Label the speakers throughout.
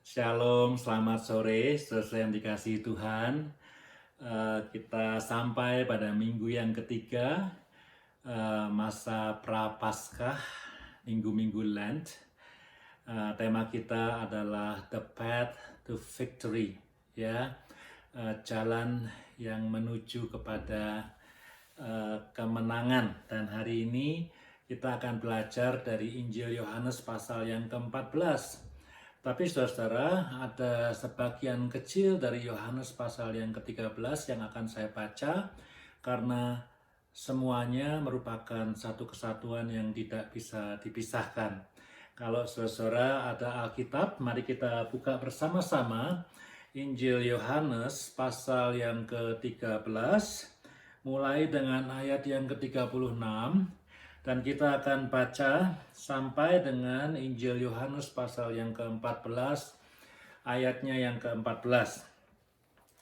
Speaker 1: Shalom, selamat sore, saudara yang dikasihi Tuhan. Kita sampai pada minggu yang ketiga, masa Prapaskah, minggu-minggu Lent. Tema kita adalah The Path to Victory, ya, jalan yang menuju kepada kemenangan. Dan hari ini kita akan belajar dari Injil Yohanes pasal yang ke-14. Tapi saudara-saudara, ada sebagian kecil dari Yohanes pasal yang ke-13 yang akan saya baca karena semuanya merupakan satu kesatuan yang tidak bisa dipisahkan. Kalau saudara-saudara ada Alkitab, mari kita buka bersama-sama Injil Yohanes pasal yang ke-13, mulai dengan ayat yang ke-36. Dan kita akan baca sampai dengan Injil Yohanes pasal yang ke-14, ayatnya yang ke-14.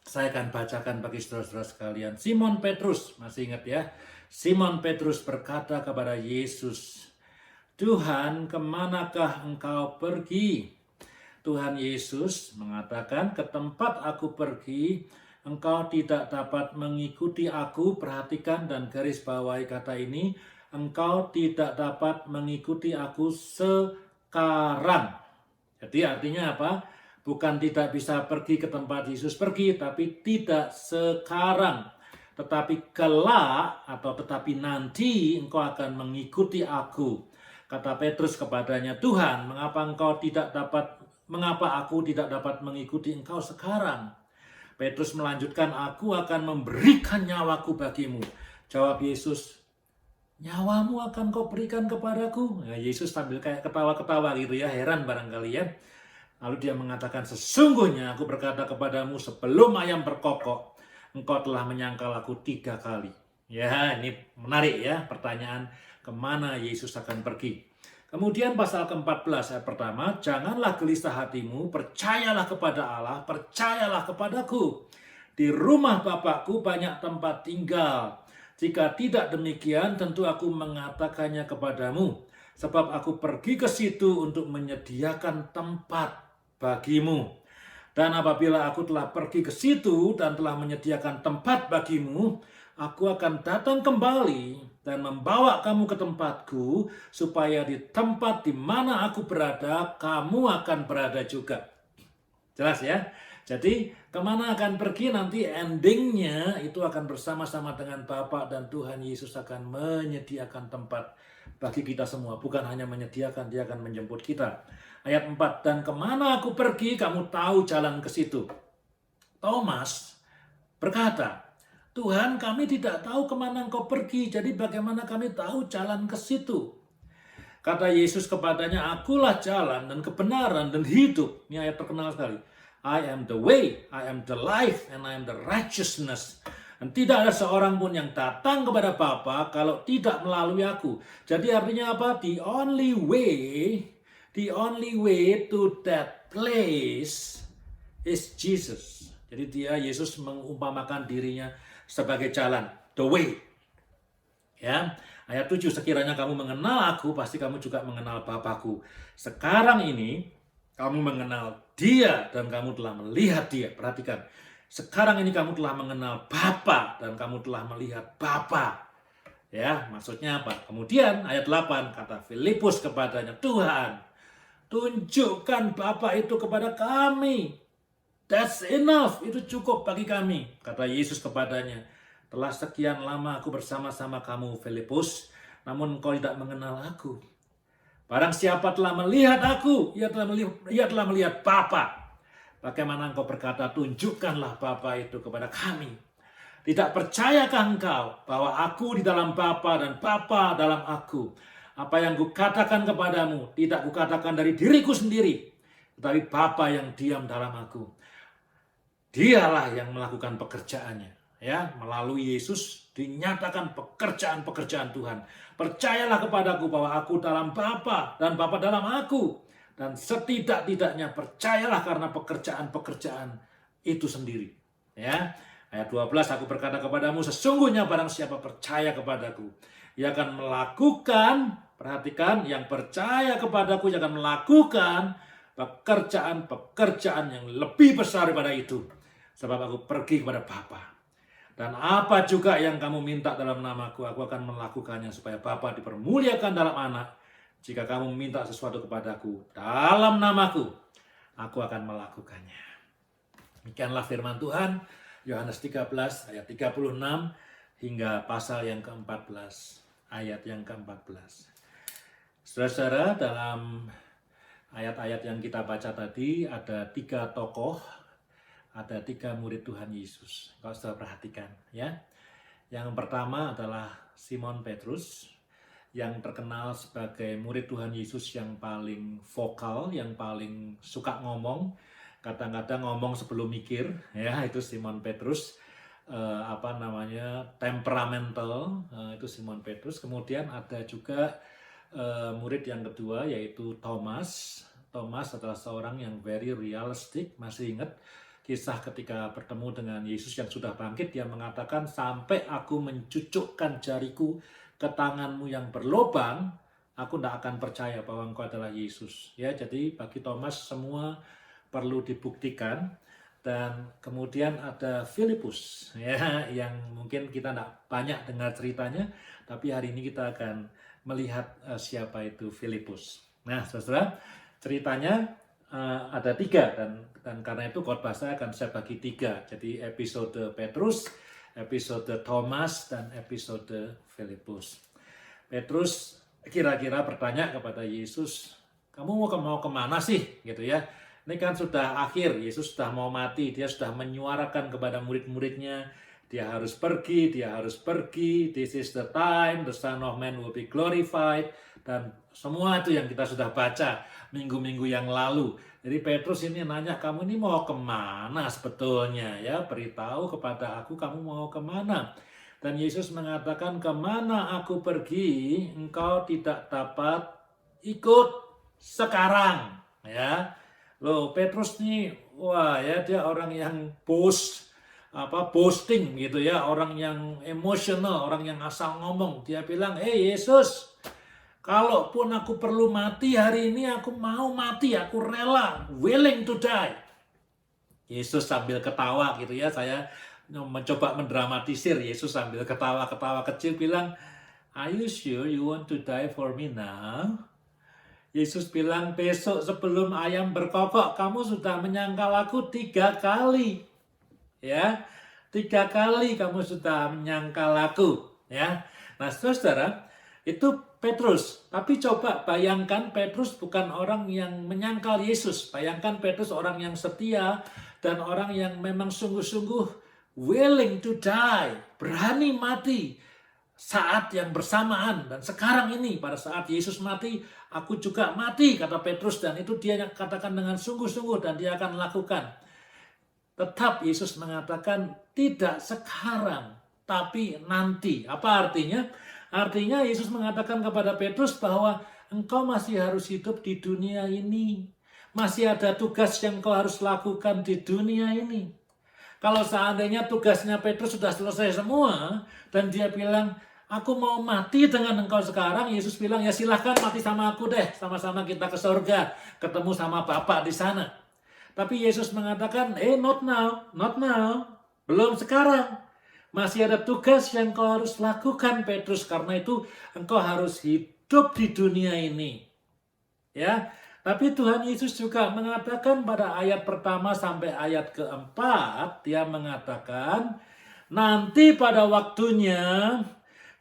Speaker 1: Saya akan bacakan bagi saudara-saudara sekalian. Simon Petrus, masih ingat ya? Simon Petrus berkata kepada Yesus, "Tuhan, kemanakah engkau pergi?" Tuhan Yesus mengatakan, "Ke tempat aku pergi, engkau tidak dapat mengikuti aku." Perhatikan dan garis bawahi kata ini, engkau tidak dapat mengikuti aku sekarang. Jadi artinya apa? Bukan tidak bisa pergi ke tempat Yesus pergi, tapi tidak sekarang. Tetapi kelak atau tetapi nanti engkau akan mengikuti aku. Kata Petrus kepadanya, "Tuhan, mengapa aku tidak dapat mengikuti engkau sekarang?" Petrus melanjutkan, "Aku akan memberikan nyawaku bagimu." Jawab Yesus, "Nyawamu akan kau berikan kepadaku?" Nah, Yesus sambil kayak ketawa-ketawa gitu ya, heran barangkali ya. Lalu dia mengatakan, "Sesungguhnya aku berkata kepadamu, sebelum ayam berkokok, engkau telah menyangkal aku 3 kali." Ya, ini menarik ya, pertanyaan kemana Yesus akan pergi. Kemudian pasal ke-14 ayat pertama, "Janganlah gelisah hatimu, percayalah kepada Allah, percayalah kepadaku. Di rumah Bapakku banyak tempat tinggal. Jika tidak demikian, tentu aku mengatakannya kepadamu. Sebab aku pergi ke situ untuk menyediakan tempat bagimu. Dan apabila aku telah pergi ke situ dan telah menyediakan tempat bagimu, aku akan datang kembali dan membawa kamu ke tempatku, supaya di tempat di mana aku berada, kamu akan berada juga." Jelas ya? Jadi kemana akan pergi nanti endingnya itu akan bersama-sama dengan Bapa, dan Tuhan Yesus akan menyediakan tempat bagi kita semua. Bukan hanya menyediakan, dia akan menjemput kita. Ayat 4, "Dan kemana aku pergi, kamu tahu jalan ke situ." Thomas berkata, "Tuhan, kami tidak tahu kemana engkau pergi, jadi bagaimana kami tahu jalan ke situ?" Kata Yesus kepadanya, "Akulah jalan dan kebenaran dan hidup." Ini ayat terkenal sekali. "I am the way, I am the life, and I am the righteousness." Dan tidak ada seorang pun yang datang kepada Bapa kalau tidak melalui aku. Jadi artinya apa? The only way to that place is Jesus. Jadi Yesus mengumpamakan dirinya sebagai jalan, the way. Ya, ayat 7, "Sekiranya kamu mengenal aku, pasti kamu juga mengenal Bapakku. Sekarang ini kamu mengenal dia dan kamu telah melihat dia." Perhatikan, sekarang ini kamu telah mengenal Bapa dan kamu telah melihat Bapa. Ya, maksudnya apa? Kemudian ayat 8, kata Filipus kepadanya, "Tuhan, tunjukkan Bapa itu kepada kami. That's enough, itu cukup bagi kami." Kata Yesus kepadanya, "Telah sekian lama aku bersama-sama kamu, Filipus, namun engkau tidak mengenal aku. Barang siapa telah melihat aku, ia telah melihat Bapa. Bagaimana engkau berkata, tunjukkanlah Bapa itu kepada kami? Tidak percayakah engkau bahwa aku di dalam Bapa dan Bapa dalam aku? Apa yang kukatakan kepadamu, tidak kukatakan dari diriku sendiri, tetapi Bapa yang diam dalam aku. Dialah yang melakukan pekerjaannya." Ya, melalui Yesus dinyatakan pekerjaan-pekerjaan Tuhan. "Percayalah kepadaku bahwa aku dalam Bapa dan Bapa dalam aku. Dan setidak-tidaknya percayalah karena pekerjaan-pekerjaan itu sendiri." Ya, ayat 12, "Aku berkata kepadamu, sesungguhnya barang siapa percaya kepadaku, ia akan melakukan," perhatikan, "yang percaya kepadaku ia akan melakukan pekerjaan yang lebih besar daripada itu. Sebab aku pergi kepada Bapa. Dan apa juga yang kamu minta dalam namaku, aku akan melakukannya supaya Bapa dipermuliakan dalam anak. Jika kamu minta sesuatu kepadaku dalam namaku, aku akan melakukannya. Demikianlah firman Tuhan, Yohanes 13 ayat 36 hingga pasal yang ke-14, ayat yang ke-14. Saudara-saudara, dalam ayat-ayat yang kita baca tadi ada 3 tokoh, ada 3 murid Tuhan Yesus. Kalau sudah perhatikan ya. Yang pertama adalah Simon Petrus, yang terkenal sebagai murid Tuhan Yesus yang paling vokal, yang paling suka ngomong. Kadang-kadang ngomong sebelum mikir, ya, itu Simon Petrus. Temperamental, itu Simon Petrus. Kemudian ada juga murid yang kedua, yaitu Thomas. Thomas adalah seorang yang very realistic. Masih ingat kisah ketika bertemu dengan Yesus yang sudah bangkit, dia mengatakan, sampai aku mencucukkan jariku ke tanganmu yang berlobang, aku tidak akan percaya bahwa engkau adalah Yesus. Ya, jadi bagi Thomas semua perlu dibuktikan. Dan kemudian ada Filipus, ya, yang mungkin kita tidak banyak dengar ceritanya, tapi hari ini kita akan melihat siapa itu Filipus. Nah, saudara, ceritanya ada 3 dan karena itu khotbah saya akan saya bagi 3. Jadi episode Petrus, episode Thomas, dan episode Filipus. Petrus kira-kira bertanya kepada Yesus, kamu mau kemana sih? Gitu ya. Ini kan sudah akhir, Yesus sudah mau mati, dia sudah menyuarakan kepada murid-muridnya, dia harus pergi, this is the time, the Son of Man will be glorified, dan semua itu yang kita sudah baca minggu-minggu yang lalu. Jadi Petrus ini nanya, kamu ini mau kemana sebetulnya? Ya, beritahu kepada aku kamu mau kemana. Dan Yesus mengatakan, kemana aku pergi, engkau tidak dapat ikut sekarang. Ya, loh, Petrus nih, wah ya, dia orang yang boasting gitu ya, orang yang emosional, orang yang asal ngomong. Dia bilang, Yesus, kalaupun aku perlu mati hari ini, aku mau mati, aku rela, willing to die. Yesus sambil ketawa gitu ya, saya mencoba mendramatisir. Yesus sambil ketawa-ketawa kecil bilang, are you sure you want to die for me now? Yesus bilang, besok sebelum ayam berkokok, kamu sudah menyangkal aku 3 kali. Ya, 3 kali kamu sudah menyangkal aku. Ya, nah saudara, itu Petrus. Tapi coba bayangkan, Petrus bukan orang yang menyangkal Yesus. Bayangkan Petrus orang yang setia dan orang yang memang sungguh-sungguh willing to die, berani mati saat yang bersamaan. Dan sekarang ini pada saat Yesus mati, aku juga mati, kata Petrus, dan itu dia katakan dengan sungguh-sungguh dan dia akan lakukan. Tetap Yesus mengatakan tidak sekarang, tapi nanti. Apa artinya? Artinya Yesus mengatakan kepada Petrus bahwa engkau masih harus hidup di dunia ini. Masih ada tugas yang kau harus lakukan di dunia ini. Kalau seandainya tugasnya Petrus sudah selesai semua, dan dia bilang, aku mau mati dengan engkau sekarang, Yesus bilang, ya silahkan mati sama aku deh, sama-sama kita ke surga, ketemu sama Bapa di sana. Tapi Yesus mengatakan, not now, belum sekarang. Masih ada tugas yang kau harus lakukan, Petrus, karena itu engkau harus hidup di dunia ini. Ya. Tapi Tuhan Yesus juga mengatakan pada ayat pertama sampai ayat keempat, dia mengatakan, nanti pada waktunya,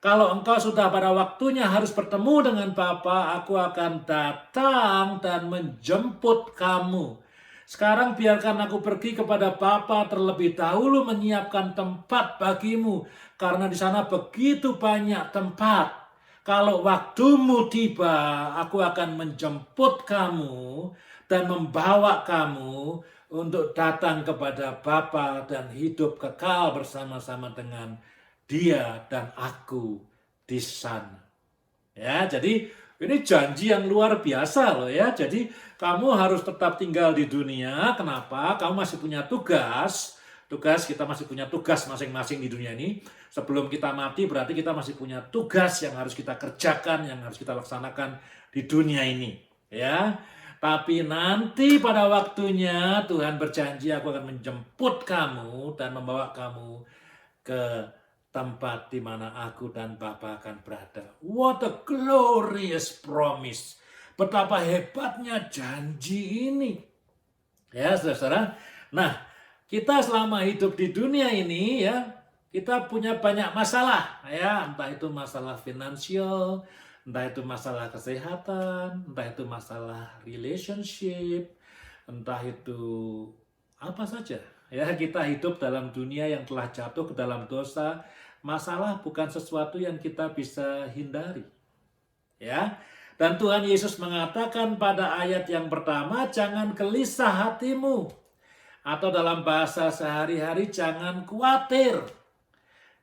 Speaker 1: kalau engkau sudah pada waktunya harus bertemu dengan Bapa, aku akan datang dan menjemput kamu. Sekarang biarkan aku pergi kepada Bapa terlebih dahulu menyiapkan tempat bagimu, karena di sana begitu banyak tempat. Kalau waktumu tiba, aku akan menjemput kamu dan membawa kamu untuk datang kepada Bapa dan hidup kekal bersama-sama dengan Dia dan aku di sana. Ya, jadi ini janji yang luar biasa loh ya. Jadi kamu harus tetap tinggal di dunia. Kenapa? Kamu masih punya tugas. Kita masih punya tugas masing-masing di dunia ini. Sebelum kita mati berarti kita masih punya tugas yang harus kita kerjakan, yang harus kita laksanakan di dunia ini. Ya. Tapi nanti pada waktunya Tuhan berjanji aku akan menjemput kamu dan membawa kamu ke tempat di mana aku dan Bapa akan berada. What a glorious promise. Betapa hebatnya janji ini. Ya, saudara. Nah, kita selama hidup di dunia ini ya, kita punya banyak masalah ya, entah itu masalah finansial, entah itu masalah kesehatan, entah itu masalah relationship, entah itu apa saja. Ya, kita hidup dalam dunia yang telah jatuh ke dalam dosa. Masalah bukan sesuatu yang kita bisa hindari. Ya. Dan Tuhan Yesus mengatakan pada ayat yang pertama, jangan gelisah hatimu. Atau dalam bahasa sehari-hari, jangan khawatir.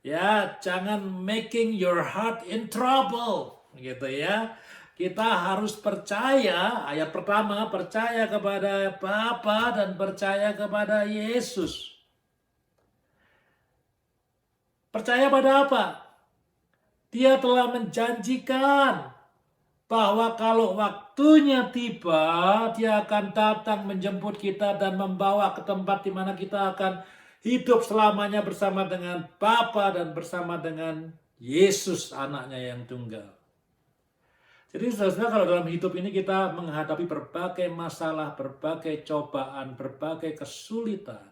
Speaker 1: Ya, jangan making your heart in trouble, gitu ya. Kita harus percaya, ayat pertama, percaya kepada Bapa dan percaya kepada Yesus. Percaya pada apa? Dia telah menjanjikan bahwa kalau waktunya tiba, dia akan datang menjemput kita dan membawa ke tempat di mana kita akan hidup selamanya bersama dengan Bapa dan bersama dengan Yesus, anaknya yang tunggal. Jadi saudara, kalau dalam hidup ini kita menghadapi berbagai masalah, berbagai cobaan, berbagai kesulitan.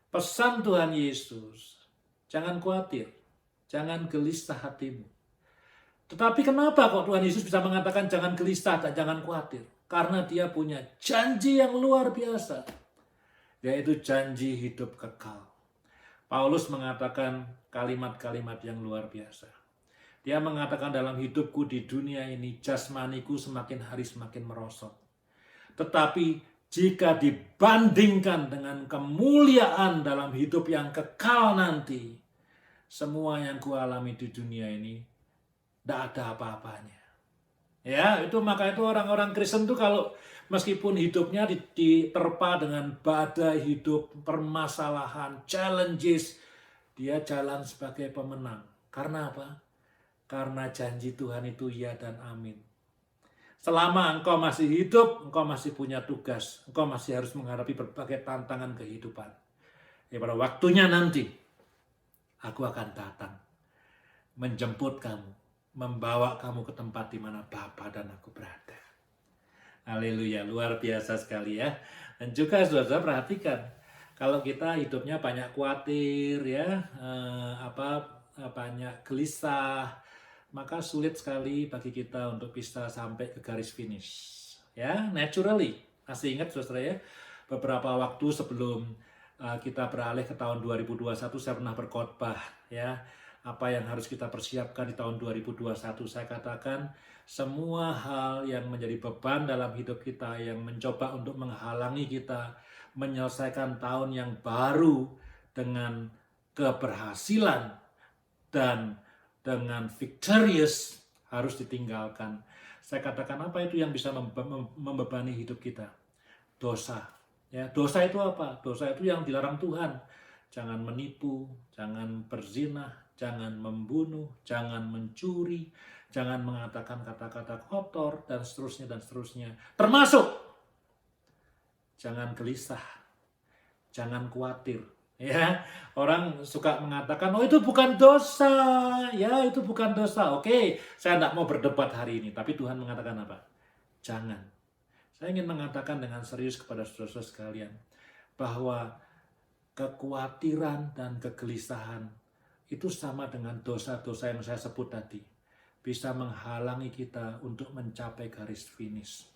Speaker 1: Pesan Tuhan Yesus, jangan khawatir, jangan gelisah hatimu. Tetapi kenapa kok Tuhan Yesus bisa mengatakan jangan gelisah dan jangan khawatir? Karena dia punya janji yang luar biasa, yaitu janji hidup kekal. Paulus mengatakan kalimat-kalimat yang luar biasa. Dia mengatakan dalam hidupku di dunia ini, jasmaniku semakin hari semakin merosot. Tetapi jika dibandingkan dengan kemuliaan dalam hidup yang kekal nanti, semua yang kualami di dunia ini tidak ada apa-apanya. Ya, maka itu orang-orang Kristen tuh kalau meskipun hidupnya diterpa dengan badai hidup, permasalahan, challenges, dia jalan sebagai pemenang. Karena apa? Karena janji Tuhan itu ya dan amin. Selama engkau masih hidup, engkau masih punya tugas, engkau masih harus menghadapi berbagai tantangan kehidupan. Ya, pada waktunya nanti, aku akan datang menjemput kamu, membawa kamu ke tempat di mana Bapa dan aku berada. Haleluya, luar biasa sekali ya. Dan juga saudara perhatikan, kalau kita hidupnya banyak khawatir ya, banyak gelisah, maka sulit sekali bagi kita untuk bisa sampai ke garis finish. Ya, naturally. Masih ingat saudara ya, beberapa waktu sebelum kita beralih ke tahun 2021, saya pernah berkhotbah ya, apa yang harus kita persiapkan di tahun 2021. Saya katakan semua hal yang menjadi beban dalam hidup kita, yang mencoba untuk menghalangi kita menyelesaikan tahun yang baru dengan keberhasilan dan dengan victorious, harus ditinggalkan. Saya katakan apa itu yang bisa membebani hidup kita? Dosa. Ya, dosa itu apa? Dosa itu yang dilarang Tuhan. Jangan menipu, jangan berzinah, jangan membunuh, jangan mencuri, jangan mengatakan kata-kata kotor, dan seterusnya dan seterusnya. Termasuk jangan gelisah, jangan khawatir. Ya, orang suka mengatakan, oh itu bukan dosa, ya itu bukan dosa. Oke, saya tidak mau berdebat hari ini, tapi Tuhan mengatakan apa? Jangan. Saya ingin mengatakan dengan serius kepada saudara-saudara sekalian, bahwa kekhawatiran dan kegelisahan itu sama dengan dosa-dosa yang saya sebut tadi. Bisa menghalangi kita untuk mencapai garis finish.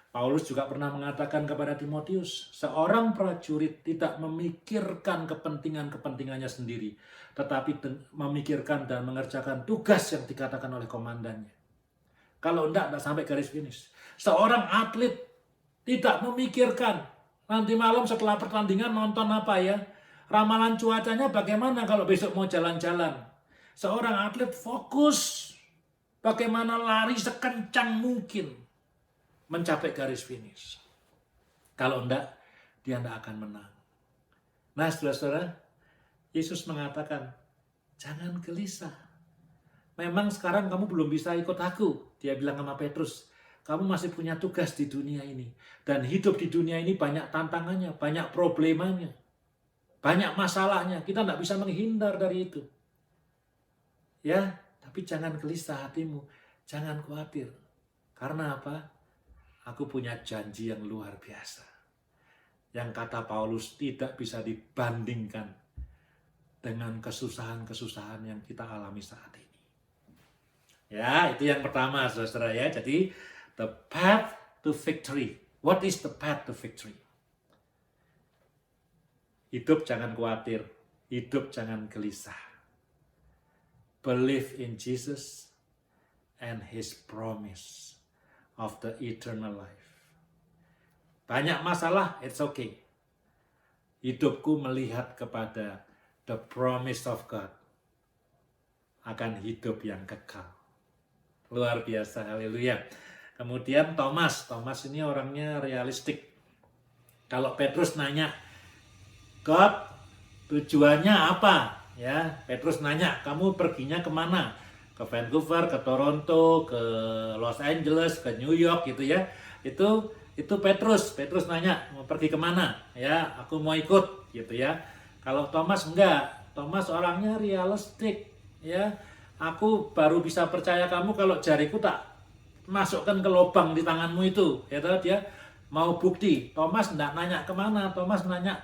Speaker 1: Paulus juga pernah mengatakan kepada Timotius, seorang prajurit tidak memikirkan kepentingannya sendiri, tetapi memikirkan dan mengerjakan tugas yang dikatakan oleh komandannya. Kalau tidak sampai garis finish. Seorang atlet tidak memikirkan nanti malam setelah pertandingan nonton apa ya, ramalan cuacanya bagaimana kalau besok mau jalan-jalan. Seorang atlet fokus bagaimana lari sekencang mungkin mencapai garis finish. Kalau enggak, dia enggak akan menang. Nah, saudara-saudara, Yesus mengatakan, jangan gelisah. Memang sekarang kamu belum bisa ikut aku, dia bilang sama Petrus, kamu masih punya tugas di dunia ini. Dan hidup di dunia ini banyak tantangannya, banyak problemanya, banyak masalahnya. Kita tidak bisa menghindar dari itu. Ya, tapi jangan gelisah hatimu, jangan khawatir. Karena apa? Aku punya janji yang luar biasa. Yang kata Paulus tidak bisa dibandingkan dengan kesusahan-kesusahan yang kita alami saat ini. Ya, itu yang pertama, saudara ya. Jadi, the path to victory. What is the path to victory? Hidup jangan khawatir, hidup jangan gelisah. Believe in Jesus and His promise of the eternal life. Banyak masalah, it's okay. Hidupku melihat kepada the promise of God akan hidup yang kekal. Luar biasa, haleluya. Kemudian Thomas ini orangnya realistik. Kalau Petrus nanya, God, tujuannya apa? Ya, Petrus nanya, kamu perginya kemana? Ke Vancouver, ke Toronto, ke Los Angeles, ke New York gitu ya. Itu Petrus nanya, mau pergi kemana? Ya, aku mau ikut gitu ya. Kalau Thomas enggak, Thomas orangnya realistik ya. Aku baru bisa percaya kamu kalau jariku tak masukkan ke lubang di tanganmu itu. Ya, dia mau bukti. Thomas enggak nanya kemana, Thomas nanya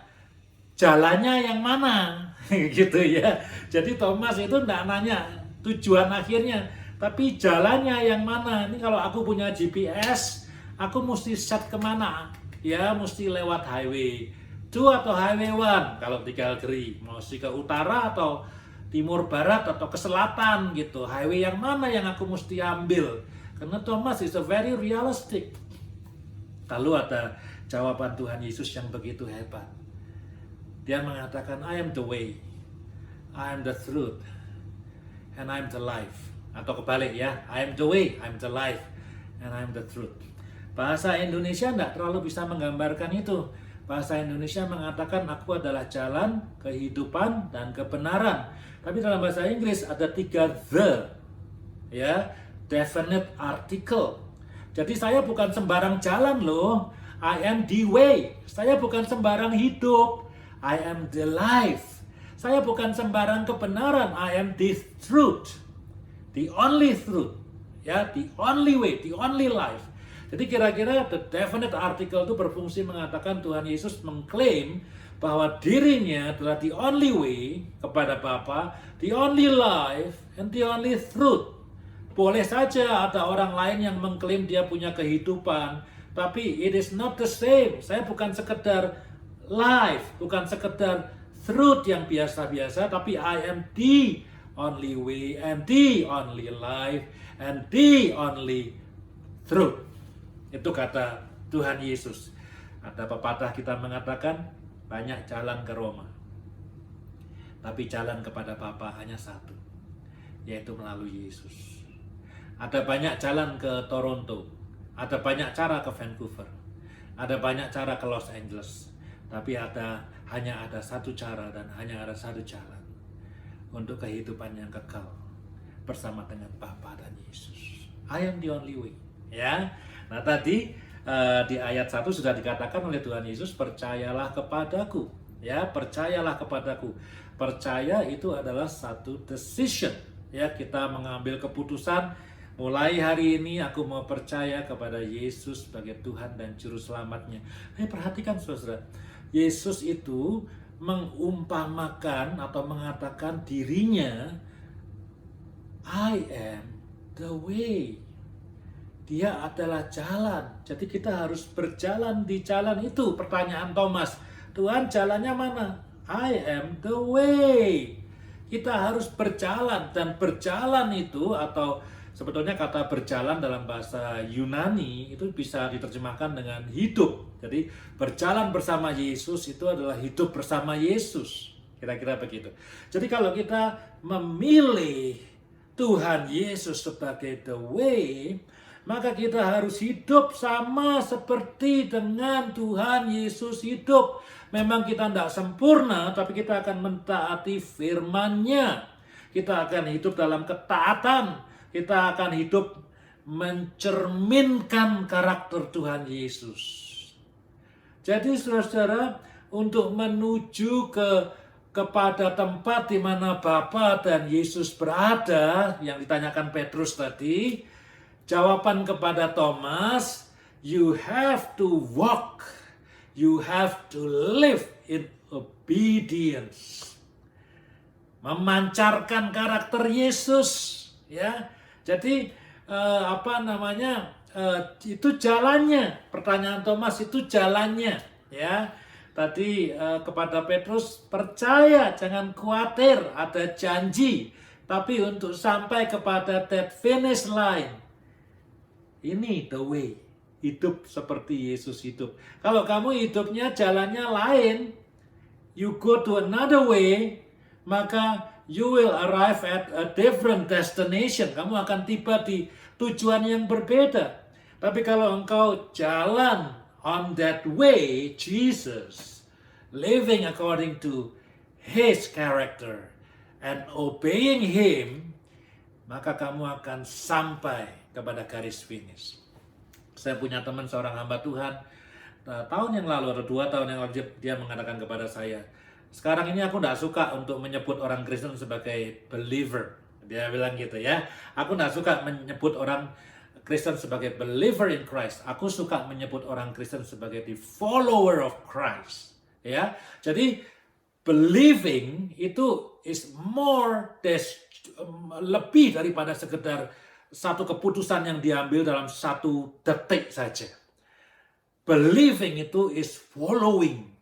Speaker 1: jalannya yang mana, gitu ya. Jadi Thomas itu enggak nanya tujuan akhirnya, tapi jalannya yang mana. Ini kalau aku punya GPS, aku mesti set kemana? Ya, mesti lewat highway 2 atau highway 1 kalau di Calgary, mesti ke utara atau timur barat atau ke selatan gitu. Highway yang mana yang aku mesti ambil? Karena Thomas is a very realistic. Lalu ada jawaban Tuhan Yesus yang begitu hebat. Dia mengatakan, I am the way, I am the truth, and I am the life. Atau kebalik ya, I am the way, I am the life, and I am the truth. Bahasa Indonesia tidak terlalu bisa menggambarkan itu. Bahasa Indonesia mengatakan aku adalah jalan, kehidupan, dan kebenaran. Tapi dalam bahasa Inggris ada 3 the, ya, definite article. Jadi saya bukan sembarang jalan loh. I am the way. Saya bukan sembarang hidup. I am the life. Saya bukan sembarang kebenaran. I am the truth. The only truth. Ya, the only way, the only life. Jadi kira-kira the definite article itu berfungsi mengatakan Tuhan Yesus mengklaim bahwa dirinya adalah the only way kepada Bapa, the only life, and the only truth. Boleh saja ada orang lain yang mengklaim dia punya kehidupan, tapi it is not the same. Saya bukan sekedar life, bukan sekedar truth yang biasa-biasa, tapi I am the only way, and the only life, and the only truth. Itu kata Tuhan Yesus. Ada pepatah kita mengatakan, banyak jalan ke Roma, tapi jalan kepada Bapa hanya satu, yaitu melalui Yesus. Ada banyak jalan ke Toronto, ada banyak cara ke Vancouver, ada banyak cara ke Los Angeles, tapi hanya ada satu cara dan hanya ada satu jalan untuk kehidupan yang kekal bersama dengan Bapa dan Yesus. I am the only way. Ya, nah tadi di ayat 1 sudah dikatakan oleh Tuhan Yesus, percayalah kepadaku. Ya, percayalah kepadaku. Percaya itu adalah satu decision. Ya, kita mengambil keputusan, mulai hari ini aku mau percaya kepada Yesus sebagai Tuhan dan Juru Selamatnya. Perhatikan saudara, Yesus itu mengumpamakan atau mengatakan dirinya, I am the way. Dia adalah jalan. Jadi kita harus berjalan di jalan itu. Pertanyaan Thomas, Tuhan jalannya mana? I am the way. Kita harus berjalan, dan berjalan itu, atau sebetulnya kata berjalan dalam bahasa Yunani itu bisa diterjemahkan dengan hidup. Jadi berjalan bersama Yesus itu adalah hidup bersama Yesus. Kira-kira begitu. Jadi kalau kita memilih Tuhan Yesus sebagai the way, maka kita harus hidup sama seperti dengan Tuhan Yesus hidup. Memang kita tidak sempurna, tapi kita akan mentaati firman-Nya. Kita akan hidup dalam ketaatan. Kita akan hidup mencerminkan karakter Tuhan Yesus. Jadi saudara-saudara, untuk menuju kepada tempat di mana Bapa dan Yesus berada, yang ditanyakan Petrus tadi, jawaban kepada Thomas, you have to walk, you have to live in obedience. Memancarkan karakter Yesus, ya. Jadi itu jalannya. Pertanyaan Thomas itu jalannya, ya. Tadi kepada Petrus, percaya, jangan khawatir, ada janji. Tapi untuk sampai kepada that finish line, ini the way. Hidup seperti Yesus hidup. Kalau kamu hidupnya jalannya lain, you go to another way, maka you will arrive at a different destination. Kamu akan tiba di tujuan yang berbeda. Tapi kalau engkau jalan on that way, Jesus, living according to His character and obeying Him, maka kamu akan sampai kepada garis finish. Saya punya teman seorang hamba Tuhan, tahun yang lalu atau 2 tahun yang lalu dia mengatakan kepada saya, sekarang ini aku tidak suka untuk menyebut orang Kristen sebagai believer. Dia bilang gitu ya, aku tidak suka menyebut orang Kristen sebagai believer in Christ. Aku suka menyebut orang Kristen sebagai the follower of Christ. Ya, jadi believing itu is lebih daripada sekedar satu keputusan yang diambil dalam 1 detik saja. Believing itu is following,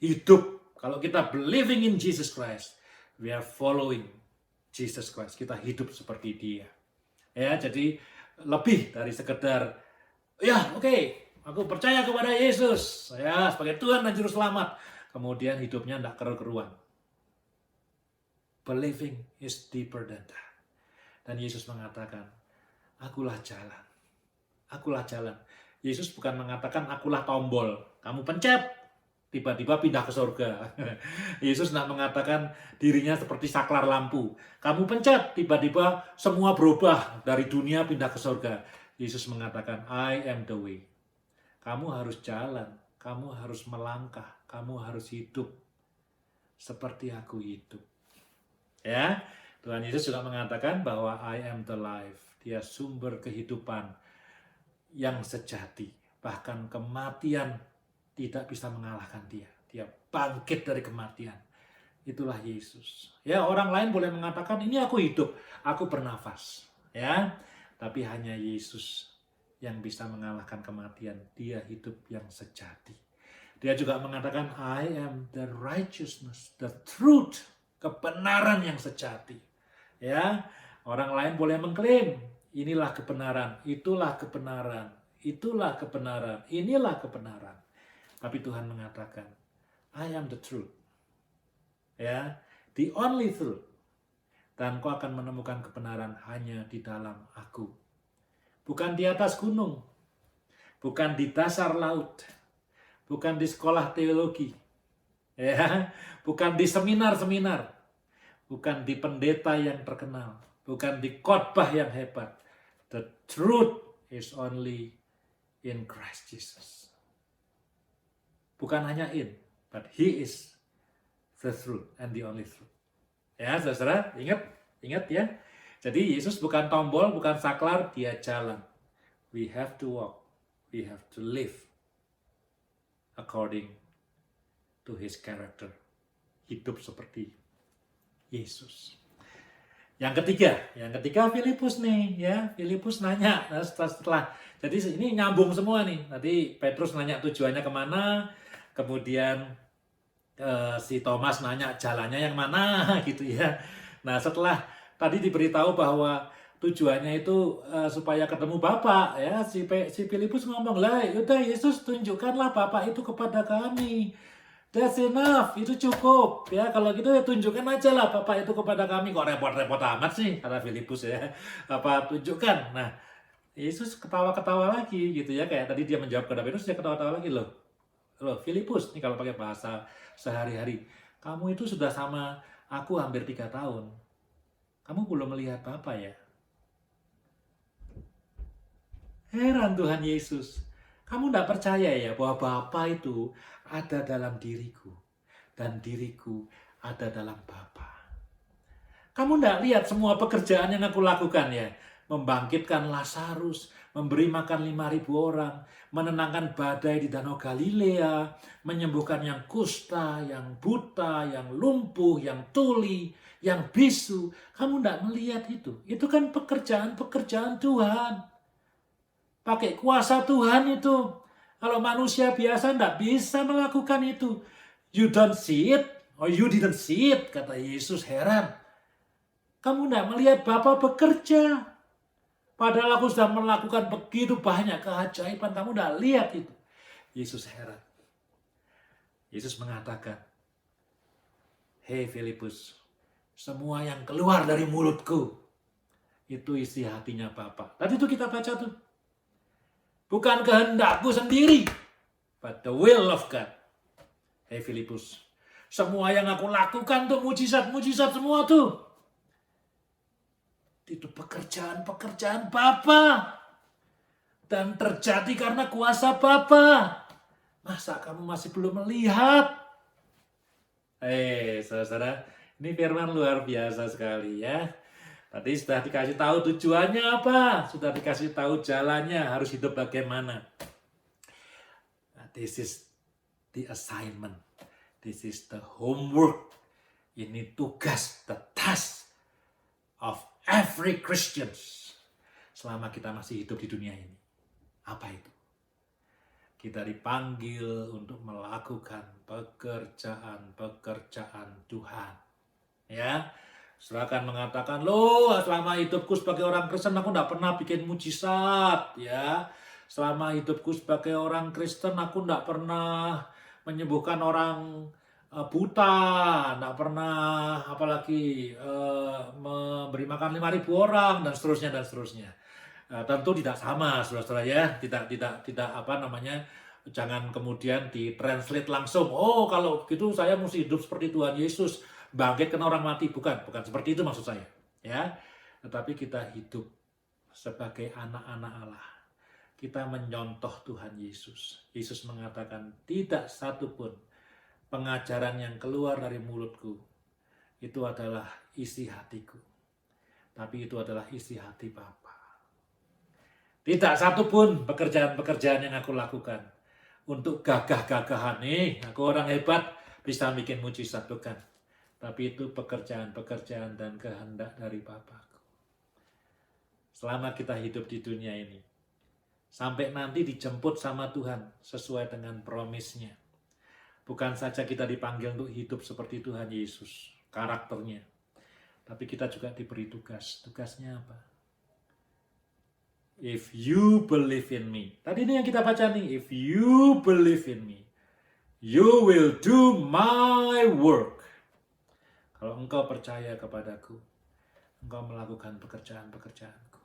Speaker 1: hidup. Kalau kita believing in Jesus Christ, we are following Jesus Christ. Kita hidup seperti Dia. Ya, jadi lebih dari sekedar, ya oke, aku percaya kepada Yesus, ya sebagai Tuhan dan Juru Selamat. Kemudian hidupnya tidak keru-keruan. Believing is deeper than that. Dan Yesus mengatakan, akulah jalan. Akulah jalan. Yesus bukan mengatakan, akulah tombol. Kamu pencet, tiba-tiba pindah ke surga. Yesus tidak mengatakan dirinya seperti saklar lampu. Kamu pencet, tiba-tiba semua berubah dari dunia pindah ke surga. Yesus mengatakan, I am the way. Kamu harus jalan, kamu harus melangkah, kamu harus hidup seperti aku hidup. Ya, Tuhan Yesus juga mengatakan bahwa I am the life. Dia sumber kehidupan yang sejati. Bahkan kematian tidak bisa mengalahkan Dia. Dia bangkit dari kematian. Itulah Yesus. Ya, orang lain boleh mengatakan, ini aku hidup, aku bernafas. Ya, tapi hanya Yesus yang bisa mengalahkan kematian. Dia hidup yang sejati. Dia juga mengatakan, I am the righteousness, the truth, kebenaran yang sejati. Ya, orang lain boleh mengklaim, inilah kebenaran, itulah kebenaran, itulah kebenaran, inilah kebenaran. Tapi Tuhan mengatakan, I am the truth. Ya, the only truth. Dan kau akan menemukan kebenaran hanya di dalam aku. Bukan di atas gunung. Bukan di dasar laut. Bukan di sekolah teologi. Ya, bukan di seminar-seminar. Bukan di pendeta yang terkenal. Bukan di khotbah yang hebat. The truth is only in Christ Jesus. Bukan hanya in, but He is the truth and the only truth. Ya, saudara, ingat ya. Jadi Yesus bukan tombol, bukan saklar, Dia jalan. We have to walk, we have to live according to His character. Hidup seperti Yesus. Yang ketiga Filipus nih, ya. Filipus nanya setelah jadi ini nyambung semua nih. Tadi Petrus nanya tujuannya kemana, kemudian si Thomas nanya jalannya yang mana gitu ya. Nah, setelah tadi diberitahu bahwa tujuannya itu supaya ketemu Bapa, ya, si Filipus ngomong, lah udah Yesus tunjukkanlah Bapa itu kepada kami. That's enough, itu cukup. Ya, kalau gitu ya tunjukkan aja lah Bapa itu kepada kami. Kok repot-repot amat sih, kata Filipus ya. Apa tunjukkan. Nah, Yesus ketawa-ketawa lagi gitu ya. Kayak tadi dia menjawab kepada Petrus, dia ketawa-ketawa lagi loh. Filipus, nih kalau pakai bahasa sehari-hari. Kamu itu sudah sama aku hampir 3 tahun. Kamu belum melihat Bapa ya? Heran Tuhan Yesus. Kamu tidak percaya ya bahwa Bapa itu ada dalam diriku. Dan diriku ada dalam Bapa. Kamu tidak lihat semua pekerjaan yang aku lakukan ya. Membangkitkan Lazarus, memberi makan 5.000 orang, menenangkan badai di Danau Galilea, menyembuhkan yang kusta, yang buta, yang lumpuh, yang tuli, yang bisu. Kamu tidak melihat itu. Itu kan pekerjaan-pekerjaan Tuhan. Pakai kuasa Tuhan itu. Kalau manusia biasa tidak bisa melakukan itu. You don't see it, or you didn't see it, kata Yesus. Heran. Kamu tidak melihat Bapa bekerja. Padahal aku sudah melakukan begitu banyak keajaiban. Kamu tidak lihat itu. Yesus heran. Yesus mengatakan, "Hei Filipus, semua yang keluar dari mulutku, itu isi hatinya Bapa." Tadi itu kita baca tuh. Bukan kehendakku sendiri, but the will of God. Hei Filipus, semua yang aku lakukan tuh mujizat-mujizat semua tuh. Itu pekerjaan-pekerjaan Bapa. Dan terjadi karena kuasa Bapa. Masa kamu masih belum melihat? Saudara, ini firman luar biasa sekali ya. Tadi sudah dikasih tahu tujuannya apa, sudah dikasih tahu jalannya, harus hidup bagaimana. This is the assignment, this is the homework. Ini tugas, the task of every Christian selama kita masih hidup di dunia ini. Apa itu? Kita dipanggil untuk melakukan pekerjaan-pekerjaan Tuhan. Ya, Saudara mengatakan, loh selama hidupku sebagai orang Kristen aku tidak pernah bikin mujizat. Ya, selama hidupku sebagai orang Kristen aku tidak pernah menyembuhkan orang buta, tidak pernah apalagi memberi makan 5.000 orang dan seterusnya dan seterusnya. Tentu tidak sama, saudara-saudara ya, tidak apa namanya, jangan kemudian ditranslate langsung. Oh kalau gitu saya mesti hidup seperti Tuhan Yesus, bangkitkan orang mati, bukan seperti itu maksud saya, ya. Tetapi kita hidup sebagai anak-anak Allah. Kita menyontoh Tuhan Yesus. Yesus mengatakan tidak satu pun pengajaran yang keluar dari mulutku itu adalah isi hatiku, tapi itu adalah isi hati Bapa. Tidak satu pun pekerjaan-pekerjaan yang aku lakukan untuk gagah-gagahan nih, aku orang hebat bisa bikin mujizat, bukan. Tapi itu pekerjaan-pekerjaan dan kehendak dari Bapakku. Selama kita hidup di dunia ini, sampai nanti dijemput sama Tuhan sesuai dengan promisnya. Bukan saja kita dipanggil untuk hidup seperti Tuhan Yesus, karakternya. Tapi kita juga diberi tugas. Tugasnya apa? If you believe in me. Tadi ini yang kita baca nih. If you believe in me, you will do my work. Kalau engkau percaya kepadaku, engkau melakukan pekerjaan-pekerjaanku.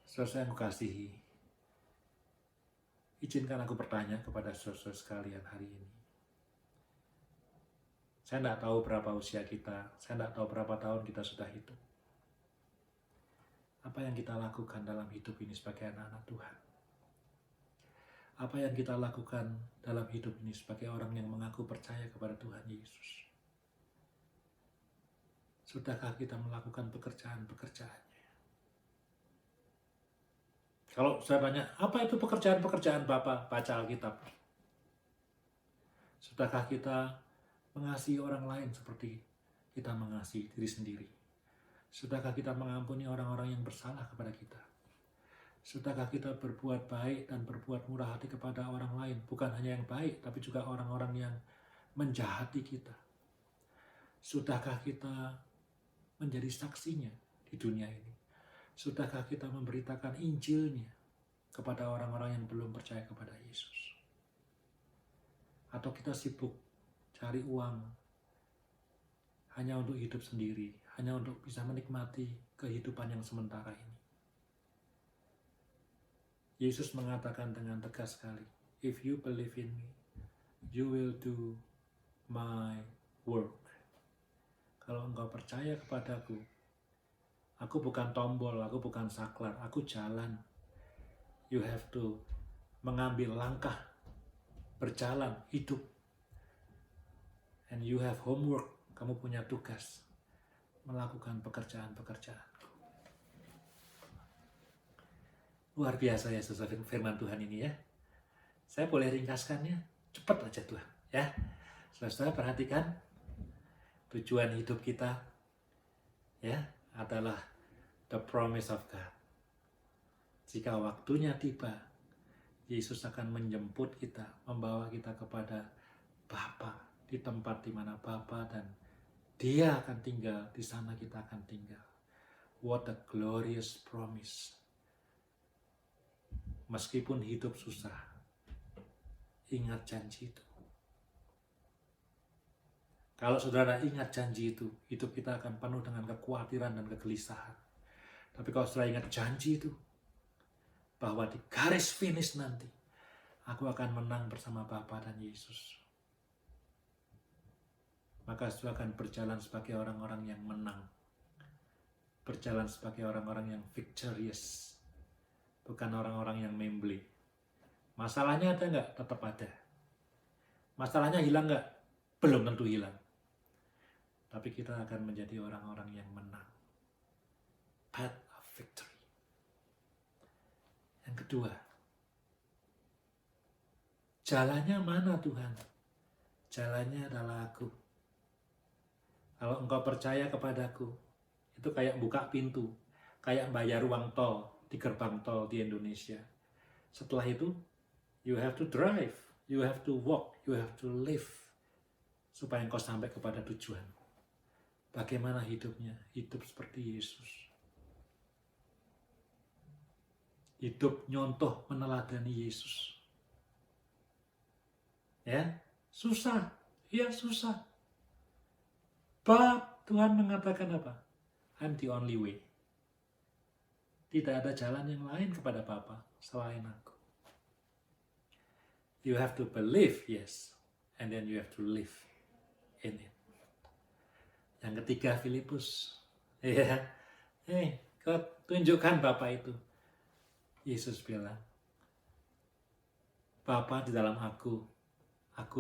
Speaker 1: Saudara yang kukasihi, izinkan aku bertanya kepada saudara sekalian hari ini. Saya tidak tahu berapa usia kita, saya tidak tahu berapa tahun kita sudah hidup. Apa yang kita lakukan dalam hidup ini sebagai anak-anak Tuhan? Apa yang kita lakukan dalam hidup ini sebagai orang yang mengaku percaya kepada Tuhan Yesus? Sudahkah kita melakukan pekerjaan-pekerjaannya? Kalau saya tanya, apa itu pekerjaan-pekerjaan Bapa? Baca Alkitab. Sudahkah kita mengasihi orang lain seperti kita mengasihi diri sendiri? Sudahkah kita mengampuni orang-orang yang bersalah kepada kita? Sudahkah kita berbuat baik dan berbuat murah hati kepada orang lain? Bukan hanya yang baik, tapi juga orang-orang yang menjahati kita. Sudahkah kita menjadi saksinya di dunia ini? Sudahkah kita memberitakan Injilnya kepada orang-orang yang belum percaya kepada Yesus? Atau kita sibuk cari uang hanya untuk hidup sendiri, hanya untuk bisa menikmati kehidupan yang sementara ini? Yesus mengatakan dengan tegas sekali, if you believe in me, you will do my work. Kalau engkau percaya kepadaku, Aku bukan tombol, aku bukan saklar, aku jalan. You have to mengambil langkah, berjalan, hidup. And you have homework, kamu punya tugas melakukan pekerjaan-pekerjaan. Luar biasa ya sesuai firman Tuhan ini ya. Saya boleh ringkaskannya, cepat aja Tuhan ya. Saudara perhatikan, tujuan hidup kita ya adalah the promise of God. Jika waktunya tiba, Yesus akan menjemput kita, membawa kita kepada Bapa, di tempat di mana Bapa dan Dia akan tinggal, di sana kita akan tinggal. What a glorious promise. Meskipun hidup susah, ingat janji itu. Kalau saudara ingat janji itu, hidup kita akan penuh dengan kekhawatiran dan kegelisahan. Tapi kalau saudara ingat janji itu, bahwa di garis finish nanti, aku akan menang bersama Bapa dan Yesus. Maka saudara akan berjalan sebagai orang-orang yang menang. Berjalan sebagai orang-orang yang victorious. Bukan orang-orang yang membeli. Masalahnya ada nggak? Tetap ada. Masalahnya hilang nggak? Belum tentu hilang. Tapi kita akan menjadi orang-orang yang menang. Path of victory. Yang kedua, jalannya mana Tuhan? Jalannya adalah aku. Kalau engkau percaya kepadaku, itu kayak buka pintu, kayak bayar uang tol di gerbang tol di Indonesia. Setelah itu, you have to drive, you have to walk, you have to live, supaya engkau sampai kepada tujuan. Bagaimana hidupnya? Hidup seperti Yesus. Hidup nyontoh meneladani Yesus. Ya, susah. Ya, susah. But Tuhan mengatakan apa? I'm the only way. Tidak ada jalan yang lain kepada Bapa selain aku. You have to believe, yes. And then you have to live in it. Yang ketiga, Filipus. Ya, kau tunjukkan Bapa itu. Yesus bilang, Bapa di dalam aku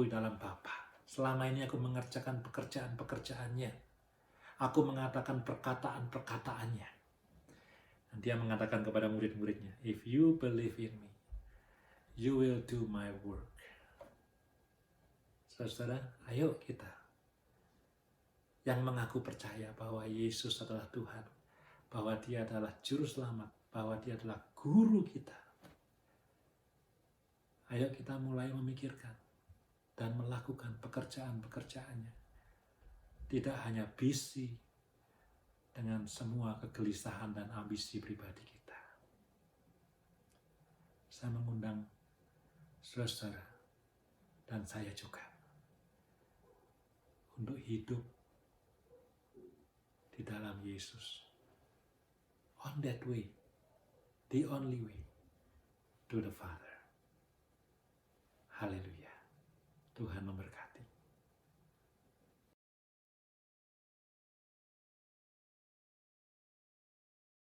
Speaker 1: di dalam Bapa. Selama ini aku mengerjakan pekerjaan-pekerjaannya. Aku mengatakan perkataan-perkataannya. Dan dia mengatakan kepada murid-muridnya, if you believe in me, you will do my work. Saudara, ayo kita yang mengaku percaya bahwa Yesus adalah Tuhan, bahwa Dia adalah Juru Selamat, bahwa Dia adalah Guru kita. Ayo kita mulai memikirkan dan melakukan pekerjaan-pekerjaannya. Tidak hanya busy dengan semua kegelisahan dan ambisi pribadi kita. Saya mengundang saudara dan saya juga untuk hidup di dalam Yesus. On that way, the only way to the Father. Haleluya. Tuhan memberkati.